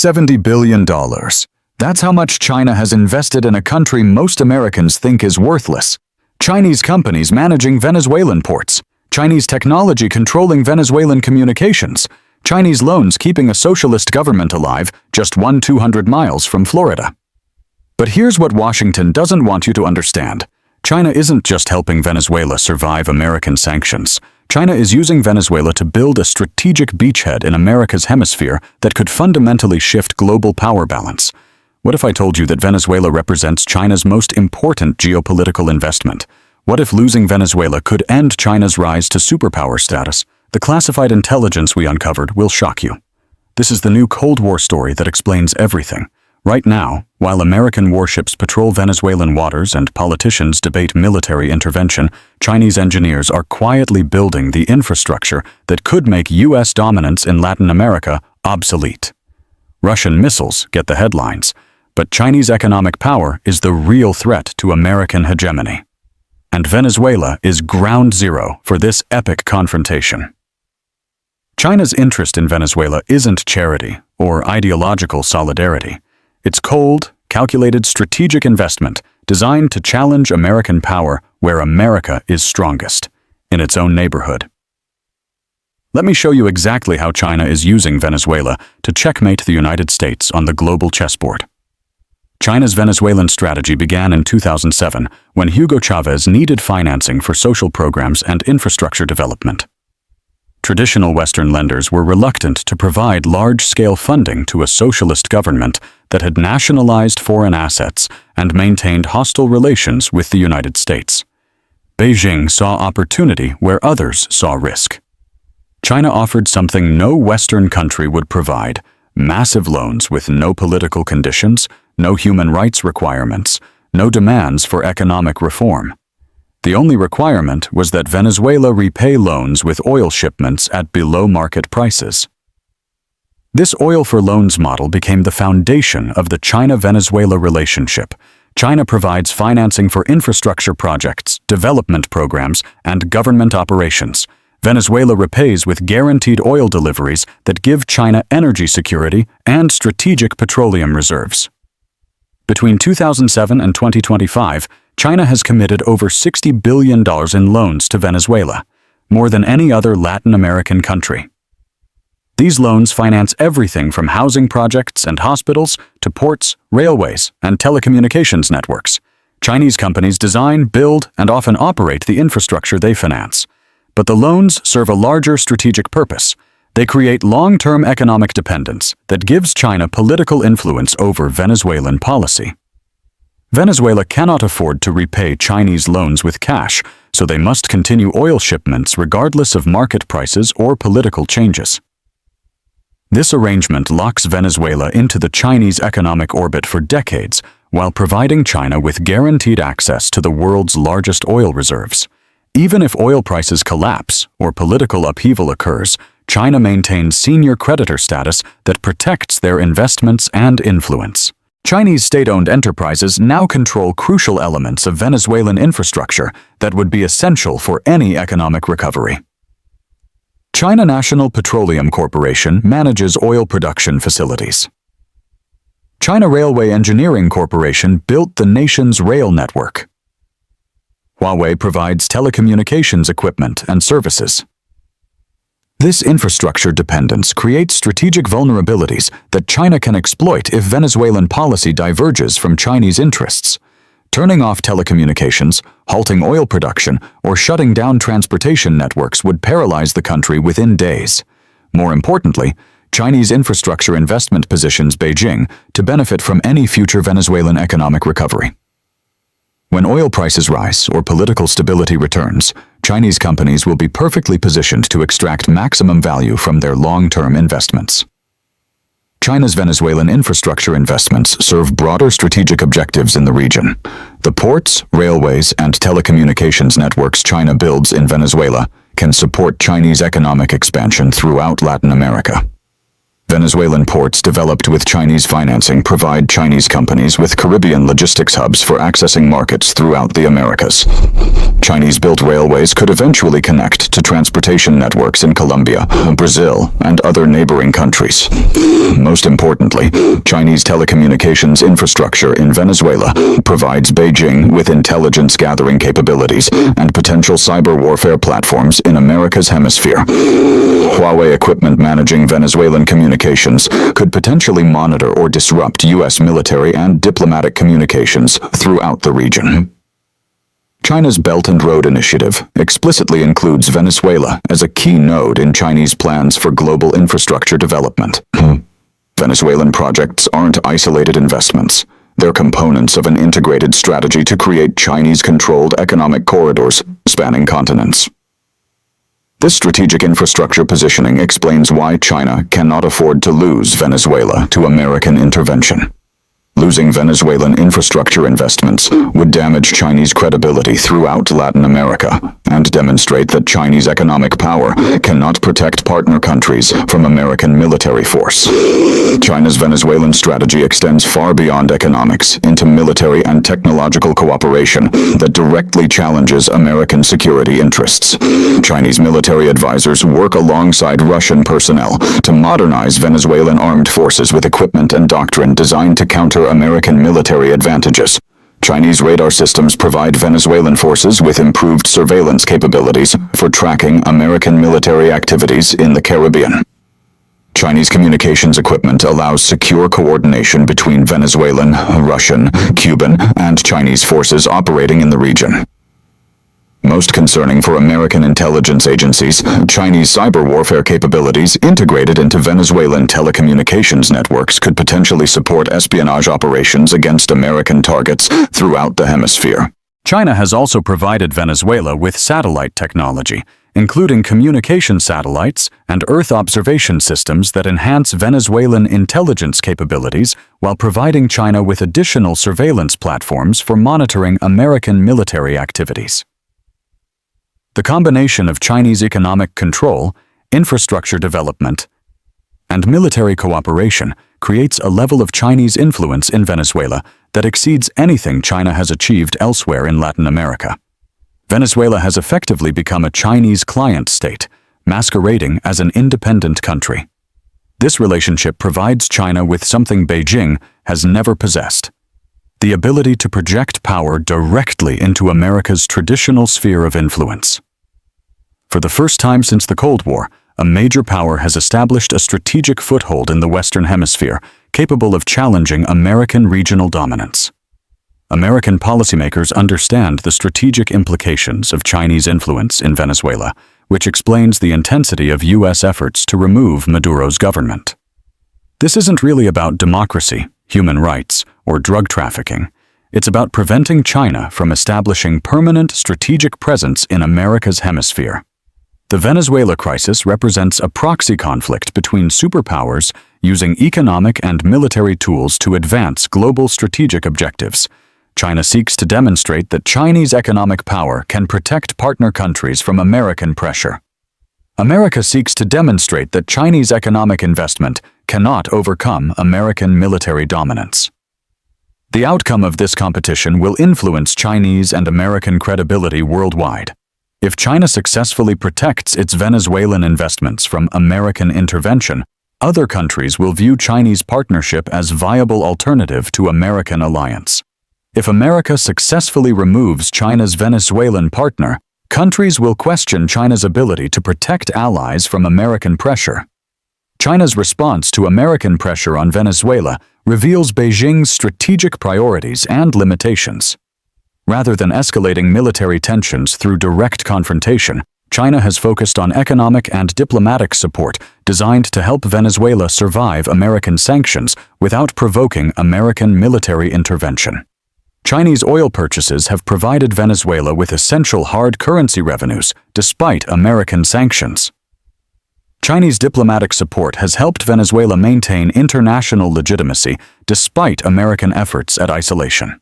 $70 billion. That's how much China has invested in a country most Americans think is worthless. Chinese companies managing Venezuelan ports. Chinese technology controlling Venezuelan communications. Chinese loans keeping a socialist government alive just 200 miles from Florida. But here's what Washington doesn't want you to understand. China isn't just helping Venezuela survive American sanctions. China is using Venezuela to build a strategic beachhead in America's hemisphere that could fundamentally shift global power balance. What if I told you that Venezuela represents China's most important geopolitical investment? What if losing Venezuela could end China's rise to superpower status? The classified intelligence we uncovered will shock you. This is the new Cold War story that explains everything. Right now, while American warships patrol Venezuelan waters and politicians debate military intervention, Chinese engineers are quietly building the infrastructure that could make U.S. dominance in Latin America obsolete. Russian missiles get the headlines, but Chinese economic power is the real threat to American hegemony. And Venezuela is ground zero for this epic confrontation. China's interest in Venezuela isn't charity or ideological solidarity. It's cold, calculated strategic investment designed to challenge American power where America is strongest, in its own neighborhood. Let me show you exactly how China is using Venezuela to checkmate the United States on the global chessboard. China's Venezuelan strategy began in 2007 when Hugo Chavez needed financing for social programs and infrastructure development. Traditional Western lenders were reluctant to provide large-scale funding to a socialist government that had nationalized foreign assets and maintained hostile relations with the United States. Beijing saw opportunity where others saw risk. China offered something no Western country would provide: massive loans with no political conditions, no human rights requirements, no demands for economic reform. The only requirement was that Venezuela repay loans with oil shipments at below-market prices. This oil-for-loans model became the foundation of the China-Venezuela relationship. China provides financing for infrastructure projects, development programs, and government operations. Venezuela repays with guaranteed oil deliveries that give China energy security and strategic petroleum reserves. Between 2007 and 2025, China has committed over $60 billion in loans to Venezuela, more than any other Latin American country. These loans finance everything from housing projects and hospitals to ports, railways, and telecommunications networks. Chinese companies design, build, and often operate the infrastructure they finance. But the loans serve a larger strategic purpose. They create long-term economic dependence that gives China political influence over Venezuelan policy. Venezuela cannot afford to repay Chinese loans with cash, so they must continue oil shipments regardless of market prices or political changes. This arrangement locks Venezuela into the Chinese economic orbit for decades, while providing China with guaranteed access to the world's largest oil reserves. Even if oil prices collapse or political upheaval occurs, China maintains senior creditor status that protects their investments and influence. Chinese state-owned enterprises now control crucial elements of Venezuelan infrastructure that would be essential for any economic recovery. China National Petroleum Corporation manages oil production facilities. China Railway Engineering Corporation built the nation's rail network. Huawei provides telecommunications equipment and services. This infrastructure dependence creates strategic vulnerabilities that China can exploit if Venezuelan policy diverges from Chinese interests. Turning off telecommunications, halting oil production, or shutting down transportation networks would paralyze the country within days. More importantly, Chinese infrastructure investment positions Beijing to benefit from any future Venezuelan economic recovery. When oil prices rise or political stability returns, Chinese companies will be perfectly positioned to extract maximum value from their long-term investments. China's Venezuelan infrastructure investments serve broader strategic objectives in the region. The ports, railways, and telecommunications networks China builds in Venezuela can support Chinese economic expansion throughout Latin America. Venezuelan ports developed with Chinese financing provide Chinese companies with Caribbean logistics hubs for accessing markets throughout the Americas. Chinese-built railways could eventually connect to transportation networks in Colombia, Brazil, and other neighboring countries. Most importantly, Chinese telecommunications infrastructure in Venezuela provides Beijing with intelligence gathering capabilities and potential cyber warfare platforms in America's hemisphere. Huawei equipment managing Venezuelan communications could potentially monitor or disrupt U.S. military and diplomatic communications throughout the region. China's Belt and Road Initiative explicitly includes Venezuela as a key node in Chinese plans for global infrastructure development. Venezuelan projects aren't isolated investments. They're components of an integrated strategy to create Chinese-controlled economic corridors spanning continents. This strategic infrastructure positioning explains why China cannot afford to lose Venezuela to American intervention. Losing Venezuelan infrastructure investments would damage Chinese credibility throughout Latin America and demonstrate that Chinese economic power cannot protect partner countries from American military force. China's Venezuelan strategy extends far beyond economics into military and technological cooperation that directly challenges American security interests. Chinese military advisors work alongside Russian personnel to modernize Venezuelan armed forces with equipment and doctrine designed to counter American military advantages. Chinese radar systems provide Venezuelan forces with improved surveillance capabilities for tracking American military activities in the Caribbean. Chinese communications equipment allows secure coordination between Venezuelan, Russian, Cuban, and Chinese forces operating in the region. Most concerning for American intelligence agencies, Chinese cyber warfare capabilities integrated into Venezuelan telecommunications networks could potentially support espionage operations against American targets throughout the hemisphere. China has also provided Venezuela with satellite technology, including communication satellites and Earth observation systems that enhance Venezuelan intelligence capabilities while providing China with additional surveillance platforms for monitoring American military activities. The combination of Chinese economic control, infrastructure development, and military cooperation creates a level of Chinese influence in Venezuela that exceeds anything China has achieved elsewhere in Latin America. Venezuela has effectively become a Chinese client state, masquerading as an independent country. This relationship provides China with something Beijing has never possessed: the ability to project power directly into America's traditional sphere of influence. For the first time since the Cold War, a major power has established a strategic foothold in the Western Hemisphere, capable of challenging American regional dominance. American policymakers understand the strategic implications of Chinese influence in Venezuela, which explains the intensity of U.S. efforts to remove Maduro's government. This isn't really about democracy, human rights, or drug trafficking. It's about preventing China from establishing permanent strategic presence in America's hemisphere. The Venezuela crisis represents a proxy conflict between superpowers using economic and military tools to advance global strategic objectives. China seeks to demonstrate that Chinese economic power can protect partner countries from American pressure. America seeks to demonstrate that Chinese economic investment cannot overcome American military dominance. The outcome of this competition will influence Chinese and American credibility worldwide. If China successfully protects its Venezuelan investments from American intervention, other countries will view Chinese partnership as viable alternative to American alliance. If America successfully removes China's Venezuelan partner, countries will question China's ability to protect allies from American pressure. China's response to American pressure on Venezuela reveals Beijing's strategic priorities and limitations. Rather than escalating military tensions through direct confrontation, China has focused on economic and diplomatic support designed to help Venezuela survive American sanctions without provoking American military intervention. Chinese oil purchases have provided Venezuela with essential hard currency revenues despite American sanctions. Chinese diplomatic support has helped Venezuela maintain international legitimacy despite American efforts at isolation.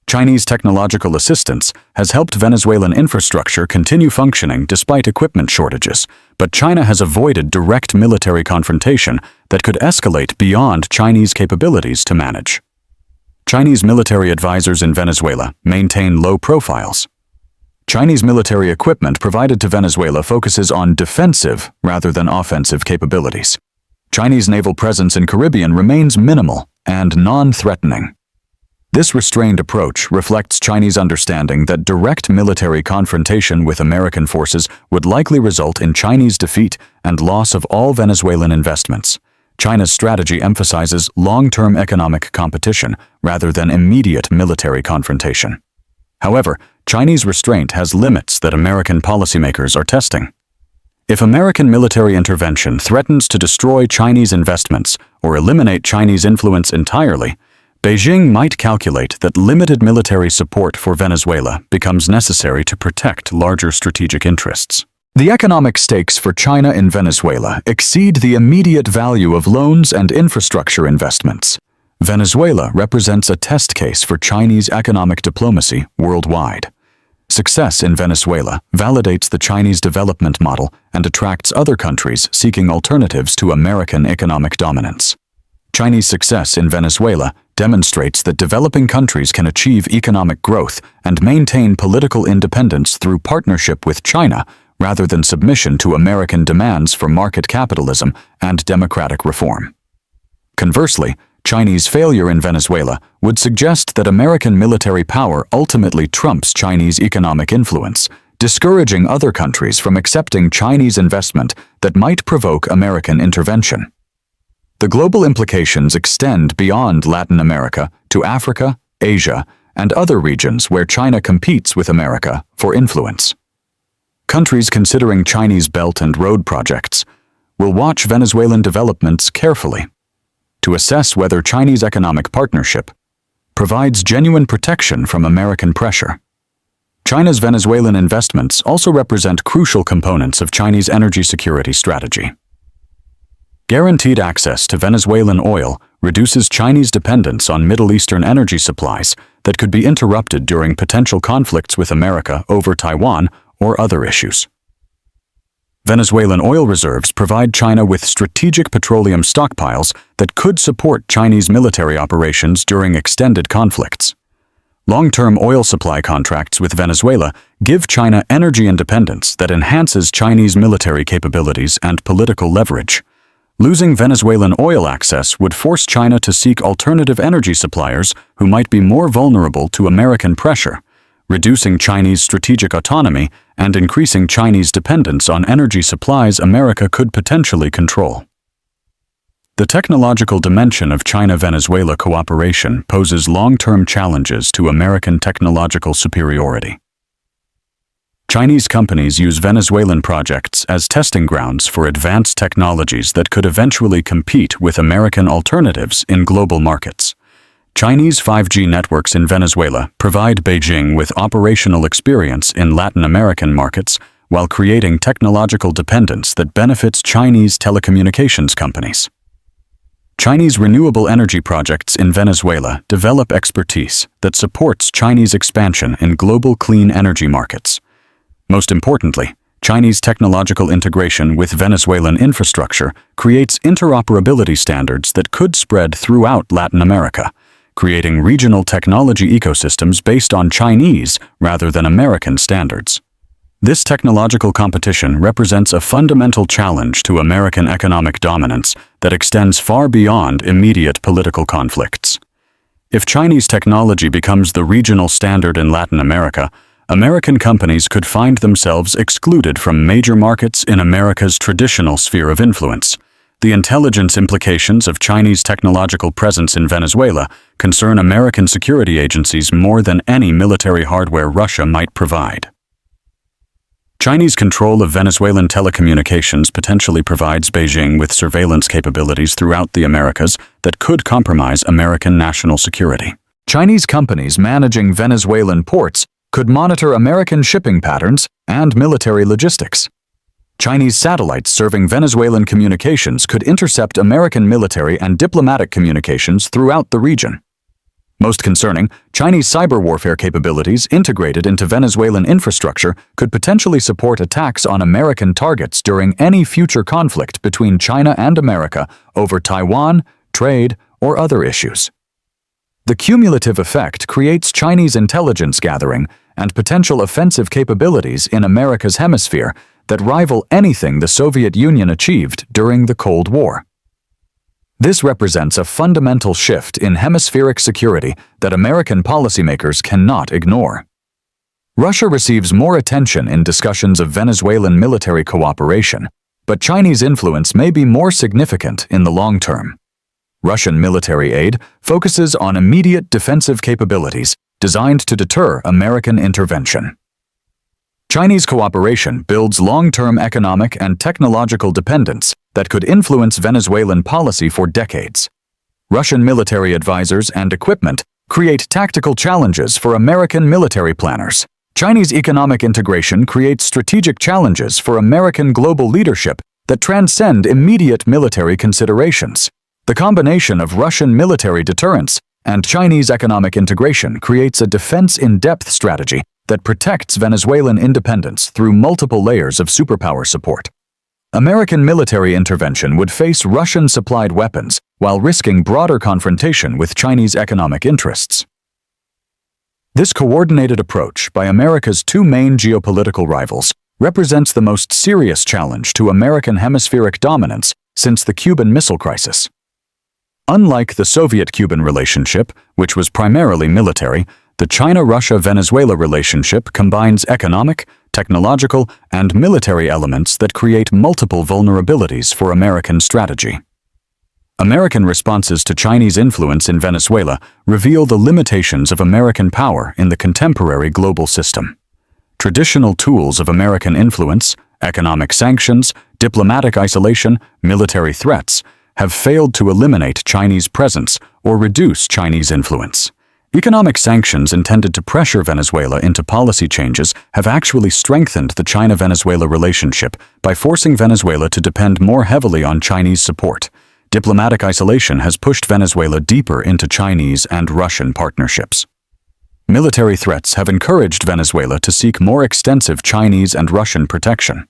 Chinese technological assistance has helped Venezuelan infrastructure continue functioning despite equipment shortages, but China has avoided direct military confrontation that could escalate beyond Chinese capabilities to manage. Chinese military advisors in Venezuela maintain low profiles. Chinese military equipment provided to Venezuela focuses on defensive rather than offensive capabilities. Chinese naval presence in Caribbean remains minimal and non-threatening. This restrained approach reflects Chinese understanding that direct military confrontation with American forces would likely result in Chinese defeat and loss of all Venezuelan investments. China's strategy emphasizes long-term economic competition rather than immediate military confrontation. However, Chinese restraint has limits that American policymakers are testing. If American military intervention threatens to destroy Chinese investments or eliminate Chinese influence entirely, Beijing might calculate that limited military support for Venezuela becomes necessary to protect larger strategic interests. The economic stakes for China in Venezuela exceed the immediate value of loans and infrastructure investments. Venezuela represents a test case for Chinese economic diplomacy worldwide. Success in Venezuela validates the Chinese development model and attracts other countries seeking alternatives to American economic dominance. Chinese success in Venezuela demonstrates that developing countries can achieve economic growth and maintain political independence through partnership with China rather than submission to American demands for market capitalism and democratic reform. Conversely, Chinese failure in Venezuela would suggest that American military power ultimately trumps Chinese economic influence, discouraging other countries from accepting Chinese investment that might provoke American intervention. The global implications extend beyond Latin America to Africa, Asia, and other regions where China competes with America for influence. Countries considering Chinese Belt and Road projects will watch Venezuelan developments carefully to assess whether Chinese economic partnership provides genuine protection from American pressure. China's Venezuelan investments also represent crucial components of Chinese energy security strategy. Guaranteed access to Venezuelan oil reduces Chinese dependence on Middle Eastern energy supplies that could be interrupted during potential conflicts with America over Taiwan or other issues. Venezuelan oil reserves provide China with strategic petroleum stockpiles that could support Chinese military operations during extended conflicts. Long-term oil supply contracts with Venezuela give China energy independence that enhances Chinese military capabilities and political leverage. Losing Venezuelan oil access would force China to seek alternative energy suppliers who might be more vulnerable to American pressure, reducing Chinese strategic autonomy and increasing Chinese dependence on energy supplies America could potentially control. The technological dimension of China-Venezuela cooperation poses long-term challenges to American technological superiority. Chinese companies use Venezuelan projects as testing grounds for advanced technologies that could eventually compete with American alternatives in global markets. Chinese 5G networks in Venezuela provide Beijing with operational experience in Latin American markets while creating technological dependence that benefits Chinese telecommunications companies. Chinese renewable energy projects in Venezuela develop expertise that supports Chinese expansion in global clean energy markets. Most importantly, Chinese technological integration with Venezuelan infrastructure creates interoperability standards that could spread throughout Latin America, creating regional technology ecosystems based on Chinese rather than American standards. This technological competition represents a fundamental challenge to American economic dominance that extends far beyond immediate political conflicts. If Chinese technology becomes the regional standard in Latin America, American companies could find themselves excluded from major markets in America's traditional sphere of influence. The intelligence implications of Chinese technological presence in Venezuela concern American security agencies more than any military hardware Russia might provide. Chinese control of Venezuelan telecommunications potentially provides Beijing with surveillance capabilities throughout the Americas that could compromise American national security. Chinese companies managing Venezuelan ports could monitor American shipping patterns and military logistics. Chinese satellites serving Venezuelan communications could intercept American military and diplomatic communications throughout the region. Most concerning, Chinese cyber warfare capabilities integrated into Venezuelan infrastructure could potentially support attacks on American targets during any future conflict between China and America over Taiwan, trade, or other issues. The cumulative effect creates Chinese intelligence gathering and potential offensive capabilities in America's hemisphere that rival anything the Soviet Union achieved during the Cold War. This represents a fundamental shift in hemispheric security that American policymakers cannot ignore. Russia receives more attention in discussions of Venezuelan military cooperation, but Chinese influence may be more significant in the long term. Russian military aid focuses on immediate defensive capabilities designed to deter American intervention. Chinese cooperation builds long-term economic and technological dependence that could influence Venezuelan policy for decades. Russian military advisors and equipment create tactical challenges for American military planners. Chinese economic integration creates strategic challenges for American global leadership that transcend immediate military considerations. The combination of Russian military deterrence and Chinese economic integration creates a defense-in-depth strategy that protects Venezuelan independence through multiple layers of superpower support. American military intervention would face Russian-supplied weapons while risking broader confrontation with Chinese economic interests. This coordinated approach by America's two main geopolitical rivals represents the most serious challenge to American hemispheric dominance since the Cuban Missile Crisis. Unlike the Soviet-Cuban relationship, which was primarily military, the China-Russia-Venezuela relationship combines economic, technological, and military elements that create multiple vulnerabilities for American strategy. American responses to Chinese influence in Venezuela reveal the limitations of American power in the contemporary global system. Traditional tools of American influence, economic sanctions, diplomatic isolation, military threats, have failed to eliminate Chinese presence or reduce Chinese influence. Economic sanctions intended to pressure Venezuela into policy changes have actually strengthened the China-Venezuela relationship by forcing Venezuela to depend more heavily on Chinese support. Diplomatic isolation has pushed Venezuela deeper into Chinese and Russian partnerships. Military threats have encouraged Venezuela to seek more extensive Chinese and Russian protection.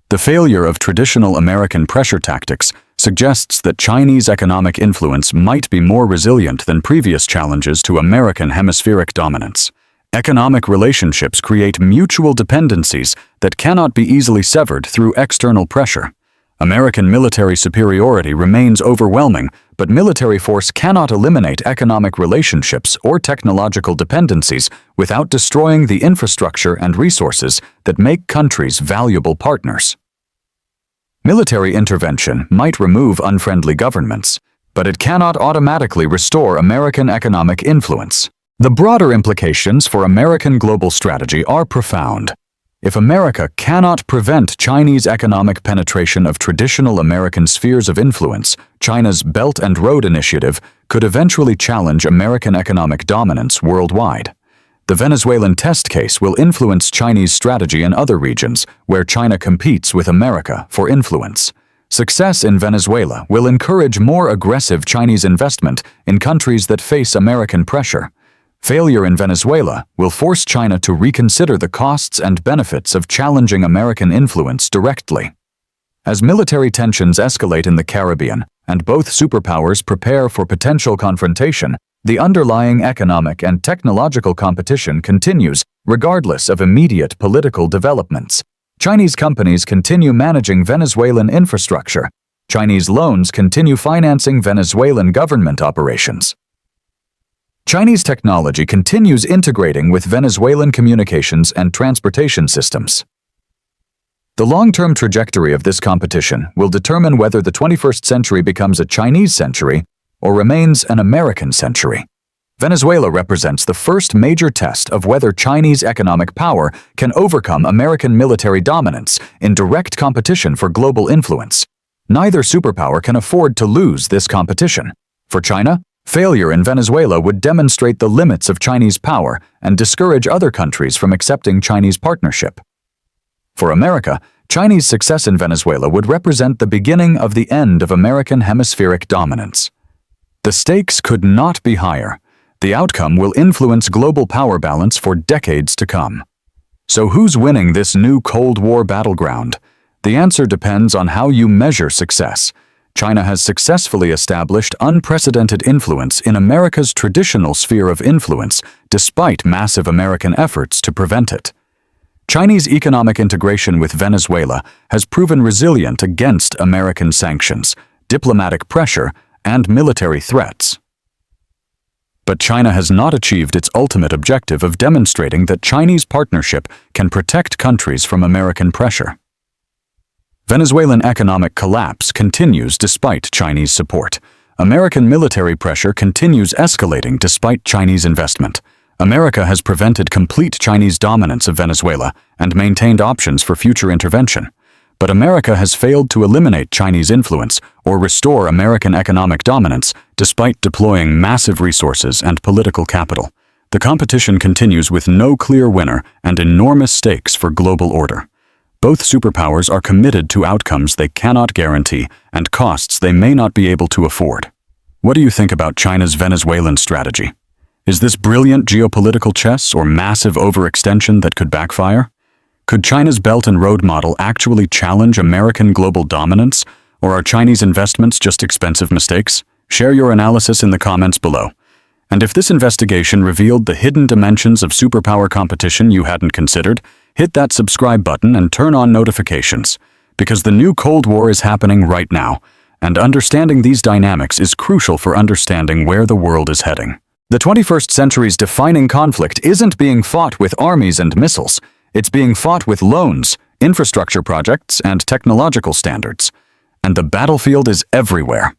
The failure of traditional American pressure tactics suggests that Chinese economic influence might be more resilient than previous challenges to American hemispheric dominance. Economic relationships create mutual dependencies that cannot be easily severed through external pressure. American military superiority remains overwhelming, but military force cannot eliminate economic relationships or technological dependencies without destroying the infrastructure and resources that make countries valuable partners. Military intervention might remove unfriendly governments, but it cannot automatically restore American economic influence. The broader implications for American global strategy are profound. If America cannot prevent Chinese economic penetration of traditional American spheres of influence, China's Belt and Road Initiative could eventually challenge American economic dominance worldwide. The Venezuelan test case will influence Chinese strategy in other regions where China competes with America for influence. Success in Venezuela will encourage more aggressive Chinese investment in countries that face American pressure. Failure in Venezuela will force China to reconsider the costs and benefits of challenging American influence directly. As military tensions escalate in the Caribbean and both superpowers prepare for potential confrontation, the underlying economic and technological competition continues regardless of immediate political developments. Chinese companies continue managing Venezuelan infrastructure. Chinese loans continue financing Venezuelan government operations. Chinese technology continues integrating with Venezuelan communications and transportation systems. The long-term trajectory of this competition will determine whether the 21st century becomes a Chinese century or remains an American century. Venezuela represents the first major test of whether Chinese economic power can overcome American military dominance in direct competition for global influence. Neither superpower can afford to lose this competition. For China, failure in Venezuela would demonstrate the limits of Chinese power and discourage other countries from accepting Chinese partnership. For America, Chinese success in Venezuela would represent the beginning of the end of American hemispheric dominance. The stakes could not be higher. The outcome will influence global power balance for decades to come. So who's winning this new Cold War battleground? The answer depends on how you measure success. China has successfully established unprecedented influence in America's traditional sphere of influence, despite massive American efforts to prevent it. Chinese economic integration with Venezuela has proven resilient against American sanctions, diplomatic pressure, and military threats. But China has not achieved its ultimate objective of demonstrating that Chinese partnership can protect countries from American pressure. Venezuelan economic collapse continues despite Chinese support. American military pressure continues escalating despite Chinese investment. America has prevented complete Chinese dominance of Venezuela and maintained options for future intervention. But America has failed to eliminate Chinese influence or restore American economic dominance despite deploying massive resources and political capital. The competition continues with no clear winner and enormous stakes for global order. Both superpowers are committed to outcomes they cannot guarantee and costs they may not be able to afford. What do you think about China's Venezuelan strategy? Is this brilliant geopolitical chess or massive overextension that could backfire? Could China's Belt and Road model actually challenge American global dominance, or are Chinese investments just expensive mistakes? Share your analysis in the comments below. And if this investigation revealed the hidden dimensions of superpower competition you hadn't considered, hit that subscribe button and turn on notifications, because the new Cold War is happening right now, and understanding these dynamics is crucial for understanding where the world is heading. The 21st century's defining conflict isn't being fought with armies and missiles. It's being fought with loans, infrastructure projects, and technological standards. And the battlefield is everywhere.